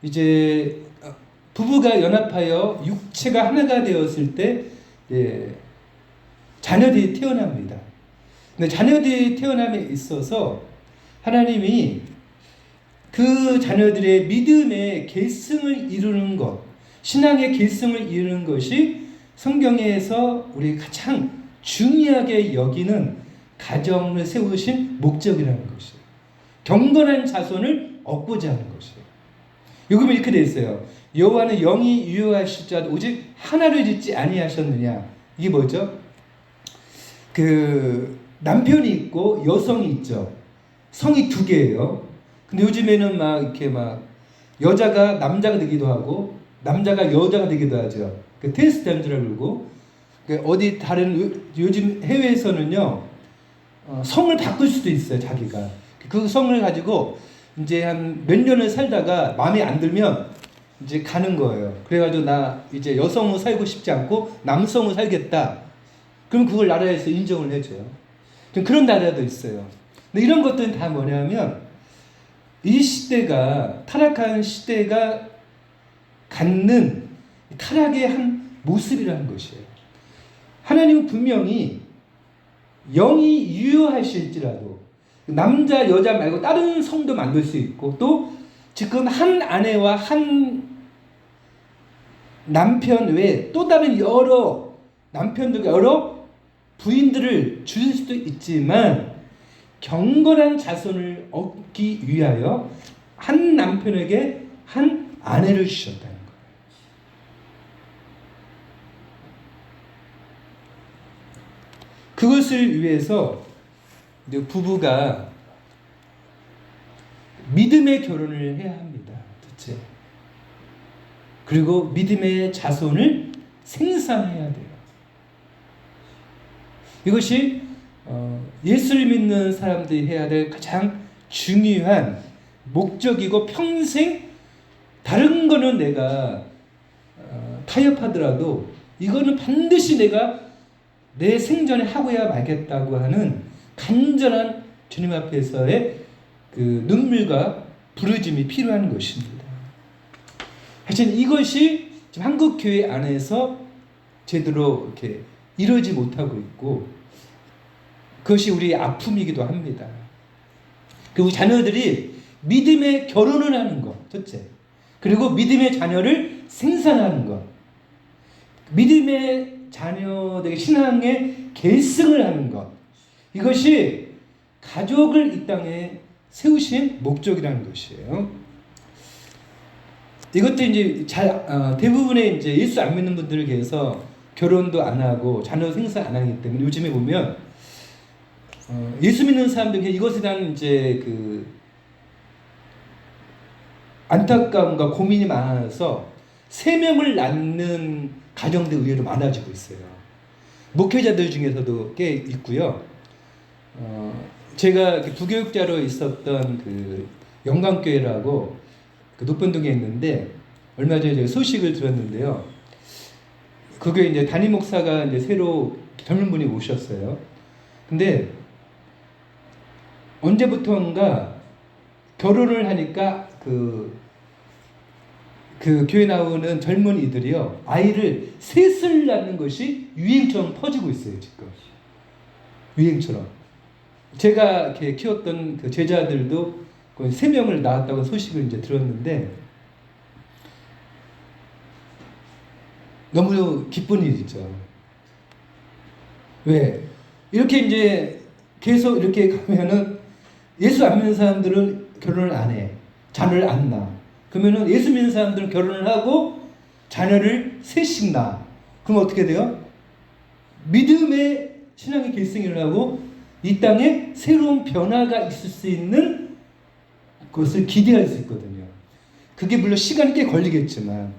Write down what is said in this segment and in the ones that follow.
이제 부부가 연합하여 육체가 하나가 되었을 때 자녀들이 태어납니다. 근데 자녀들이 태어남에 있어서 하나님이 그 자녀들의 믿음의 계승을 이루는 것, 신앙의 계승을 이루는 것이 성경에서 우리 가장 중요하게 여기는 가정을 세우신 목적이라는 것이에요. 경건한 자손을 얻고자 하는 것이에요. 요금 이렇게 되어 있어요. 여호와는 영이 유효하실지라도 오직 하나를 짓지 아니하셨느냐. 이게 뭐죠? 그 남편이 있고 여성이 있죠. 성이 두 개예요. 근데 요즘에는 막 이렇게 막 여자가 남자가 되기도 하고 남자가 여자가 되기도 하죠. 그 트랜스젠더라고 그러고 어디 다른 요즘 해외에서는요 성을 바꿀 수도 있어요. 자기가 그 성을 가지고 이제 한 몇 년을 살다가 마음에 안 들면 이제 가는 거예요. 그래가지고 나 이제 여성으로 살고 싶지 않고 남성으로 살겠다. 그럼 그걸 나라에서 인정을 해줘요. 좀 그런 나라도 있어요. 근데 이런 것들은 다 뭐냐면 이 시대가 타락한 시대가 갖는 타락의 한 모습이라는 것이에요. 하나님은 분명히 영이 유효하실지라도 남자 여자 말고 다른 성도 만들 수 있고 또 지금 한 아내와 한 남편 외에 또 다른 여러 남편들과 여러 부인들을 주실 수도 있지만 경건한 자손을 얻기 위하여 한 남편에게 한 아내를 주셨다는 거예요. 그것을 위해서 부부가 믿음의 결혼을 해야 합니다. 도대체. 그리고 믿음의 자손을 생산해야 돼요. 이것이 예수를 믿는 사람들이 해야 될 가장 중요한 목적이고 평생 다른 거는 내가 타협하더라도 이거는 반드시 내가 내 생전에 하고야 말겠다고 하는 간절한 주님 앞에서의 그 눈물과 부르짐이 필요한 것입니다. 하여튼 이것이 지금 한국 교회 안에서 제대로 이렇게 이루어지 못하고 있고 그것이 우리의 아픔이기도 합니다. 그리고 자녀들이 믿음의 결혼을 하는 것, 첫째. 그리고 믿음의 자녀를 생산하는 것. 믿음의 자녀들의 신앙의 계승을 하는 것. 이것이 가족을 이 땅에 세우신 목적이라는 것이에요. 이것도 이제 대부분의 이제 예수 안 믿는 분들을 위해서 결혼도 안 하고 자녀 생산 안 하기 때문에 요즘에 보면 예수 믿는 사람들이 이것에 대한 이제 그 안타까움과 고민이 많아서 3명을 낳는 가정들 의외로 많아지고 있어요. 목회자들 중에서도 꽤 있고요. 제가 부교육자로 있었던 그 영광교회라고 그 녹번동에 있는데 얼마 전에 제가 소식을 들었는데요. 그게 이제 담임 목사가 이제 새로 젊은 분이 오셨어요. 근데 언제부터인가 결혼을 하니까 그 교회 나오는 젊은이들이요 아이를 셋을 낳는 것이 유행처럼 퍼지고 있어요. 지금 유행처럼. 제가 이렇게 키웠던 그 제자들도 거의 3명을 낳았다고 소식을 이제 들었는데 너무 기쁜 일이죠. 왜? 이렇게 이제 계속 이렇게 가면은 예수 안 믿는 사람들은 결혼을 안 해. 자녀를 안 낳아. 그러면은 예수 믿는 사람들은 결혼을 하고 자녀를 셋씩 낳아. 그럼 어떻게 돼요? 믿음의 신앙의 계승을 하고 이 땅에 새로운 변화가 있을 수 있는 것을 기대할 수 있거든요. 그게 물론 시간이 꽤 걸리겠지만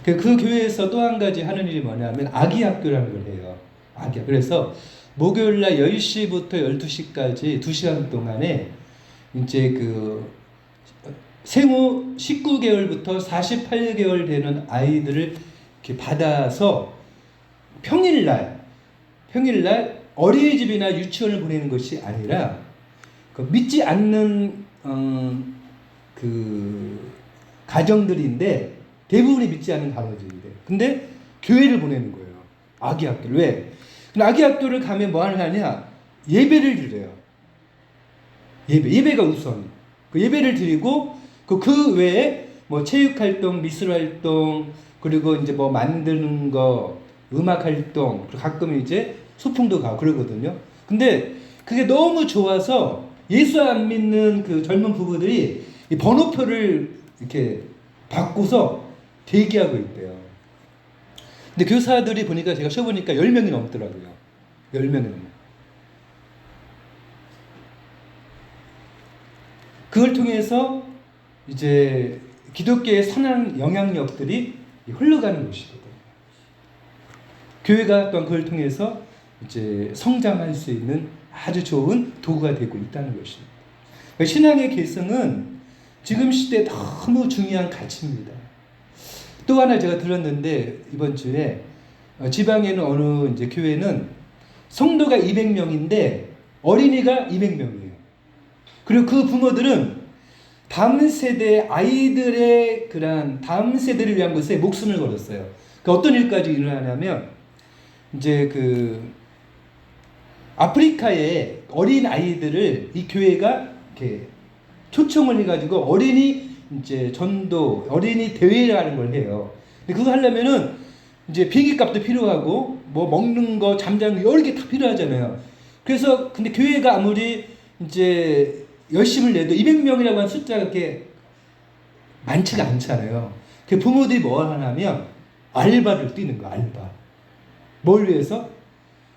그 교회에서 또 한 가지 하는 일이 뭐냐면 아기학교라는 걸 해요. 아기학교. 그래서 목요일날 10시부터 12시까지 2시간 동안에 이제 그 생후 19개월부터 48개월 되는 아이들을 이렇게 받아서 평일날 어린이집이나 유치원을 보내는 것이 아니라 그 믿지 않는 그 그 가정들인데 대부분이 믿지 않는 단어들인데 근데 교회를 보내는 거예요. 아기 학교를. 왜? 아기 학교를 가면 뭐 하느냐? 예배를 드려요. 예배가 우선. 그 예배를 드리고 그 외에 뭐 체육 활동, 미술 활동, 그리고 이제 뭐 만드는 거, 음악 활동, 그리고 가끔 이제 소풍도 가고 그러거든요. 근데 그게 너무 좋아서 예수 안 믿는 그 젊은 부부들이 이 번호표를 이렇게 받고서 대기하고 있대요. 근데 교사들이 보니까 제가 쉬어보니까 10명이 넘더라고요. 10명이 넘어요. 그걸 통해서 이제 기독교의 선한 영향력들이 흘러가는 것이거든요. 교회가 또한 그걸 통해서 이제 성장할 수 있는 아주 좋은 도구가 되고 있다는 것입니다. 신앙의 계승은 지금 시대에 너무 중요한 가치입니다. 또 하나 제가 들었는데 이번 주에 지방에는 어느 이제 교회는 성도가 200명인데 어린이가 200명이에요. 그리고 그 부모들은 다음 세대 아이들의 그런 다음 세대를 위한 것에 목숨을 걸었어요. 그 어떤 일까지 일어나냐면 이제 그 아프리카의 어린 아이들을 이 교회가 이렇게 초청을 해가지고 어린이 이제 전도 어린이 대회라는 걸 해요. 근데 그거 하려면은 이제 비행기 값도 필요하고 뭐 먹는 거 잠자는 거 여러 개 다 필요하잖아요. 그래서 근데 교회가 아무리 이제 열심을 내도 200명이라고 하는 숫자가 그렇게 많지가 않잖아요. 그 부모들이 뭘 하냐면 알바를 뛰는 거, 알바. 뭘 위해서?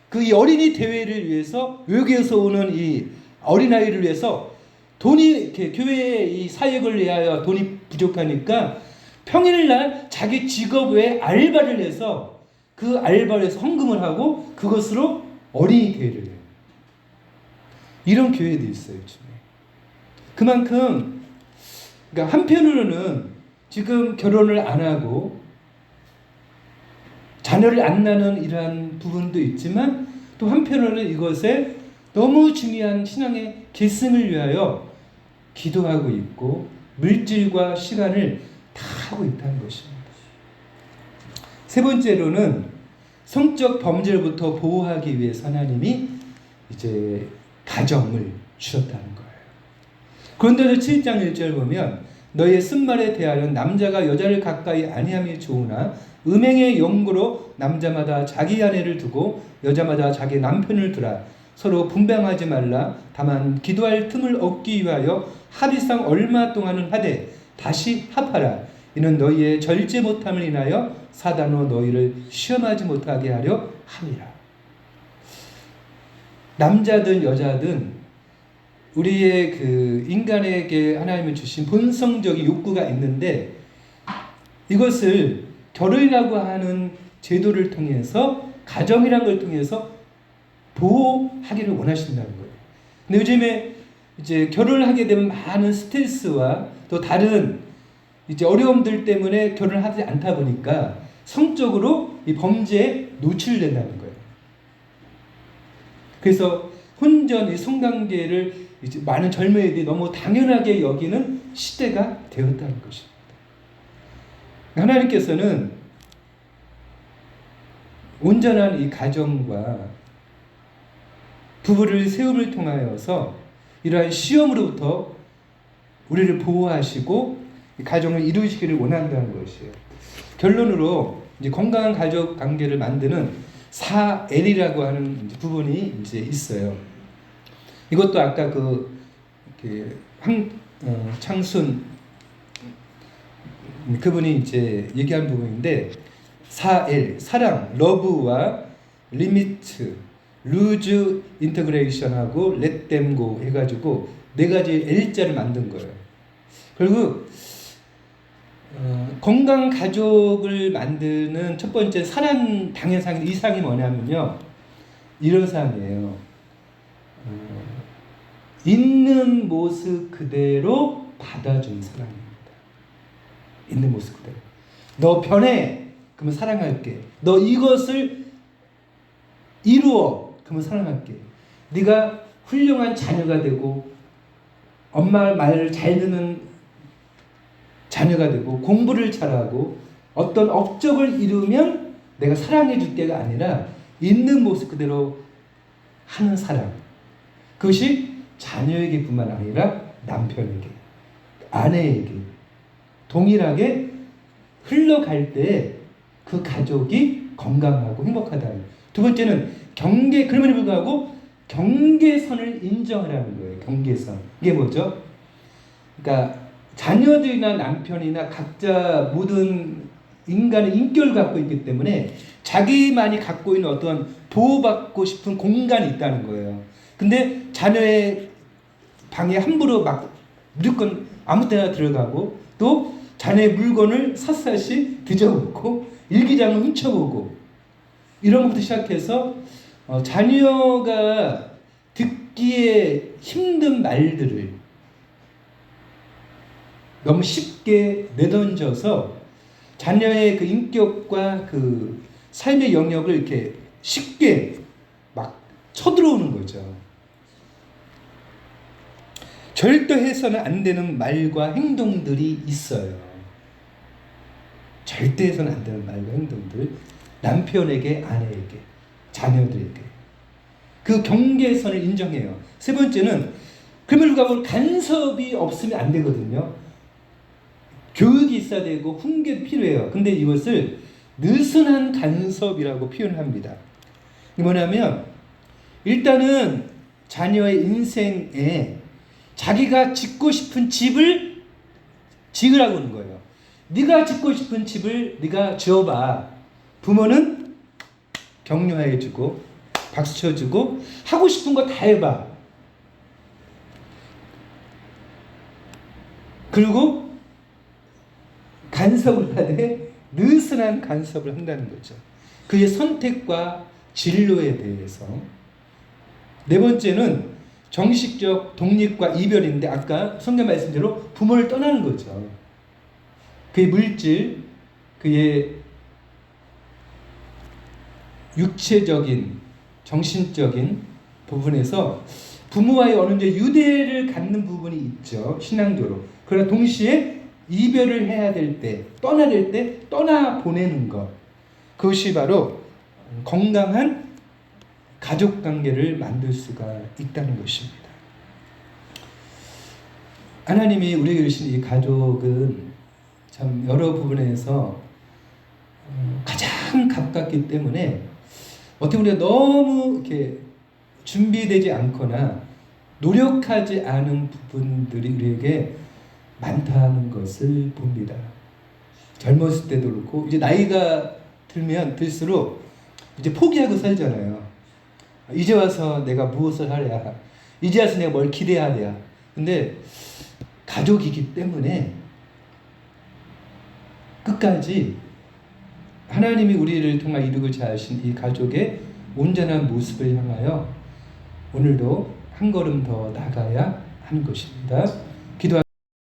그 이 어린이 대회를 위해서 외국에서 오는 이 어린아이를 위해서 돈이 이렇게 교회의 이 사역을 위하여 돈이 부족하니까 평일날 자기 직업 외에 알바를 해서 그 알바를 해서 헌금을 하고 그것으로 어린이 대회를 해요. 이런 교회도 있어요, 요즘에. 그만큼 그러니까 한편으로는 지금 결혼을 안 하고 자녀를 안 낳는 이러한 부분도 있지만 또 한편으로는 이것에 너무 중요한 신앙의 계승을 위하여 기도하고 있고 물질과 시간을 다 하고 있다는 것입니다. 세 번째로는 성적 범죄로부터 보호하기 위해서 하나님이 이제 가정을 주셨다는 거예요. 고린도서 7장 1절 보면 너희의 쓴말에 대하여 남자가 여자를 가까이 아니함이 좋으나 음행의 연고로 남자마다 자기 아내를 두고 여자마다 자기 남편을 두라. 서로 분방하지 말라. 다만 기도할 틈을 얻기 위하여 합의상 얼마 동안은 하되 다시 합하라. 이는 너희의 절제 못함을 인하여 사단으로 너희를 시험하지 못하게 하려 함이라. 남자든 여자든 우리의 그 인간에게 하나님이 주신 본성적인 욕구가 있는데 이것을 결혼이라고 하는 제도를 통해서 가정이라는 걸 통해서 보호하기를 원하신다는 거예요. 근데 요즘에 이제 결혼을 하게 되면 많은 스트레스와 또 다른 이제 어려움들 때문에 결혼을 하지 않다 보니까 성적으로 이 범죄에 노출된다는 거예요. 그래서 혼전, 이 성관계를 이제 많은 젊은이들이 너무 당연하게 여기는 시대가 되었다는 것입니다. 하나님께서는 온전한 이 가정과 부부를 세움을 통하여서 이러한 시험으로부터 우리를 보호하시고 가정을 이루시기를 원한다는 것이에요. 결론으로 이제 건강한 가족 관계를 만드는 4L이라고 하는 부분이 이제 있어요. 이것도 아까 창순 그분이 이제 얘기한 부분인데 4L 사랑, 러브와 리미트, 루즈 인터그레이션하고 let them go 해가지고 네 가지 L자를 만든 거예요. 그리고 건강 가족을 만드는 첫 번째 사랑 당연상 이상이 뭐냐면요, 이런 사항이에요. 있는 모습 그대로 받아준 사랑입니다. 있는 모습 그대로. 너 변해. 그러면 사랑할게. 너 이것을 이루어. 그러면 사랑할게. 네가 훌륭한 자녀가 되고 엄마 말을 잘 듣는 자녀가 되고 공부를 잘하고 어떤 업적을 이루면 내가 사랑해 줄 때가 아니라 있는 모습 그대로 하는 사랑. 그것이 자녀에게뿐만 아니라 남편에게, 아내에게 동일하게 흘러갈 때 그 가족이 건강하고 행복하다는. 두 번째는 그럼에도 불구하고 경계선을 인정하라는 거예요. 경계선. 이게 뭐죠? 그러니까 자녀들이나 남편이나 각자 모든 인간의 인격을 갖고 있기 때문에 자기만이 갖고 있는 어떤 보호받고 싶은 공간이 있다는 거예요. 근데 자녀의 방에 함부로 막 무조건 아무 때나 들어가고 또 자녀의 물건을 샅샅이 뒤져보고 일기장을 훔쳐보고 이런 것부터 시작해서 자녀가 듣기에 힘든 말들을 너무 쉽게 내던져서 자녀의 그 인격과 그 삶의 영역을 이렇게 쉽게 막 쳐들어오는 거죠. 절대 해서는 안 되는 말과 행동들이 있어요. 절대 해서는 안 되는 말과 행동들. 남편에게, 아내에게, 자녀들에게. 그 경계선을 인정해요. 세 번째는 그럼에도 불구하고 간섭이 없으면 안 되거든요. 교육이 있어야 되고 훈계도 필요해요. 근데 이것을 느슨한 간섭이라고 표현합니다. 이게 뭐냐면 일단은 자녀의 인생에 자기가 짓고 싶은 집을 지으라고 하는 거예요. 네가 짓고 싶은 집을 네가 지어봐. 부모는 격려해주고 박수 쳐주고 하고 싶은 거 다 해봐. 그리고 간섭을 하되 느슨한 간섭을 한다는 거죠. 그의 선택과 진로에 대해서. 네 번째는 정식적 독립과 이별인데 아까 성경 말씀대로 부모를 떠나는 거죠. 그의 물질, 그의 육체적인, 정신적인 부분에서 부모와의 어느 정도 유대를 갖는 부분이 있죠. 신앙적으로. 그러나 동시에 이별을 해야 될 때, 떠나야 될 때 떠나보내는 것. 그것이 바로 건강한 가족관계를 만들 수가 있다는 것입니다. 하나님이 우리에게 주신 이 가족은 참 여러 부분에서 가장 가깝기 때문에 어떻게 우리가 너무 이렇게 준비되지 않거나 노력하지 않은 부분들이 우리에게 많다는 것을 봅니다. 젊었을 때도 그렇고 이제 나이가 들면 들수록 이제 포기하고 살잖아요. 이제 와서 내가 무엇을 하랴, 이제 와서 내가 뭘 기대하랴. 근데 가족이기 때문에 끝까지 하나님이 우리를 통해 이루고자 하신 이 가족의 온전한 모습을 향하여 오늘도 한 걸음 더 나가야 하는 것입니다.